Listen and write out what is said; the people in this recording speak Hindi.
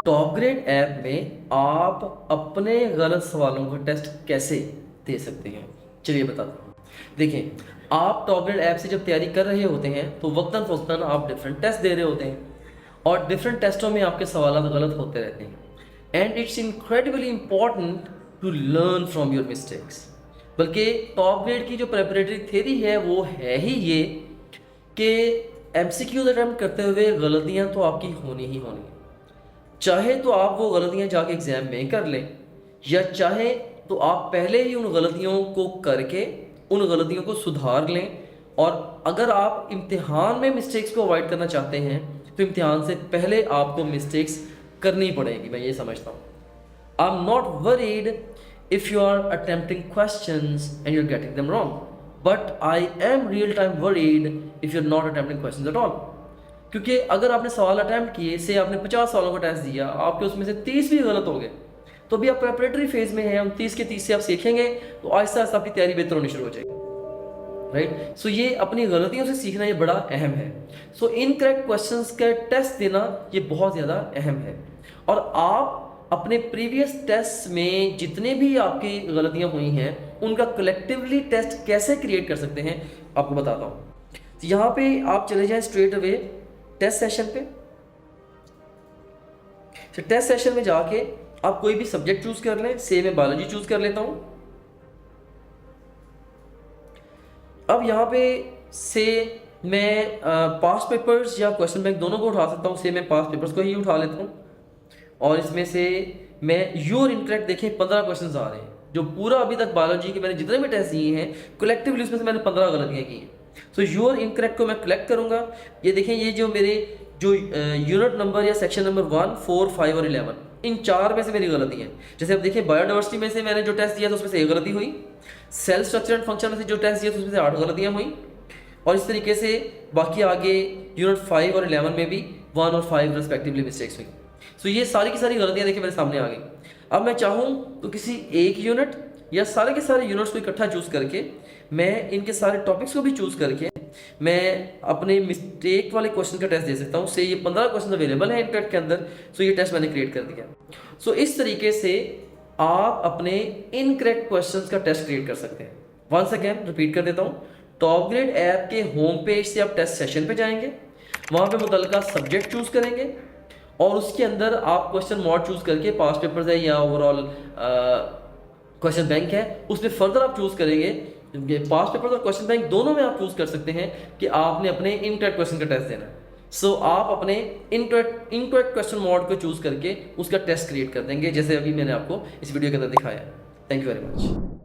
टॉप ग्रेड ऐप में आप अपने गलत सवालों का टेस्ट कैसे दे सकते हैं, चलिए बताता हूँ। देखिए, आप टॉप ग्रेड ऐप से जब तैयारी कर रहे होते हैं तो वक्तन फ़ौक्तन आप डिफरेंट टेस्ट दे रहे होते हैं और डिफरेंट टेस्टों में आपके सवाल गलत होते रहते हैं। And it's incredibly important to learn from your mistakes. बल्कि टॉप ग्रेड की जो प्रेपरेटरी थ्योरी है वो है ही ये कि एमसीक्यूज अटेम्प्ट करते हुए गलतियाँ तो आपकी होनी ही होनी है। चाहे तो आप वो गलतियां जाके एग्जाम में कर लें, या चाहे तो आप पहले ही उन गलतियों को करके उन गलतियों को सुधार लें। और अगर आप इम्तिहान में मिस्टेक्स को अवॉइड करना चाहते हैं तो इम्तिहान से पहले आपको मिस्टेक्स करनी पड़ेगी, मैं ये समझता हूँ। I am not worried if you are attempting questions and you are getting them wrong, but I am real time worried if you are not attempting questions at all. क्योंकि अगर आपने सवाल अटैम्प्ट किए, से आपने 50 सवालों का टेस्ट दिया, आपके उसमें से 30 भी गलत हो गए, तो अभी आप प्रेपरेटरी फेज में हैं, हम 30 के 30 से आप सीखेंगे तो आहिस्ता आहिस्ता आपकी तैयारी बेहतर होनी शुरू हो जाएगी। राइट, सो ये अपनी गलतियों से सीखना ये बड़ा अहम है। सो इनकरेक्ट क्वेश्चंस का टेस्ट देना ये बहुत ज़्यादा अहम है। और आप अपने प्रीवियस टेस्ट में जितने भी आपकी गलतियां हुई हैं उनका कलेक्टिवली टेस्ट कैसे क्रिएट कर सकते हैं आपको बताता हूँ। तो यहाँ पे आप चले जाएं स्ट्रेट अवे टेस्ट सेशन पे। तो टेस्ट सेशन में जाके आप कोई भी सब्जेक्ट चूज कर लें, से मैं बायोलॉजी चूज कर लेता हूं। अब यहाँ पे से मैं पास्ट पेपर्स या क्वेश्चन बैंक दोनों को उठा सकता हूँ। से मैं पास्ट पेपर्स को ही उठा लेता हूँ और इसमें से मैं योर इनकरेक्ट, देखें 15 क्वेश्चन आ रहे हैं। जो पूरा अभी तक बायोलॉजी के मैंने जितने भी टेस्ट दिए हैं कलेक्टिवली उसमें से मैंने 15 गलतियां की हैं। सो योर इनकरेक्ट को मैं कलेक्ट करूंगा। ये देखें, ये जो मेरे जो यूनिट नंबर या सेक्शन नंबर 1, 4, 5 और 11, इन 4 में से मेरी गलती है। जैसे अब देखिए, बायोडाइवर्सिटी में से मैंने जो टेस्ट दिया था उसमें से 1 गलती हुई। सेल स्ट्रक्चर एंड फंक्शन में से जो टेस्ट दिया था उसमें से 8 गलतियां हुई। और इस तरीके से बाकी आगे यूनिट 5 और 11 में भी 1 और 5 रेस्पेक्टिवली मिस्टेक्स हुई। सो ये सारी की सारी गलतियां देखिए मेरे सामने आ गई। अब मैं चाहूँ तो किसी एक यूनिट या सारे के सारे यूनिट्स को इकट्ठा चूज करके मैं इनके सारे टॉपिक्स को भी चूज करके मैं अपने मिस्टेक वाले क्वेश्चन का टेस्ट दे सकता हूँ। से ये 15 क्वेश्चन अवेलेबल है इंटरनेट के अंदर। सो ये टेस्ट मैंने क्रिएट कर दिया। सो इस तरीके से आप अपने इनकरेक्ट क्वेश्चंस का टेस्ट क्रिएट कर सकते हैं। वंस अगेन रिपीट कर देता हूँ, टॉप ग्रेड ऐप के होम पेज से आप टेस्ट सेशन पे जाएंगे, वहाँ पे मुतल्लिका सब्जेक्ट चूज करेंगे और उसके अंदर आप क्वेश्चन मॉड चूज करके पास्ट पेपर्स है या ओवरऑल क्वेश्चन बैंक है उसमें फर्दर आप चूज करेंगे। पास्ट पेपर्स और क्वेश्चन बैंक दोनों में आप चूज कर सकते हैं कि आपने अपने इनकरेक्ट क्वेश्चन का टेस्ट देना है। सो आप अपने इनकरेक्ट क्वेश्चन मॉड को चूज करके उसका टेस्ट क्रिएट कर देंगे, जैसे अभी मैंने आपको इस वीडियो के अंदर दिखाया है। Thank you very much.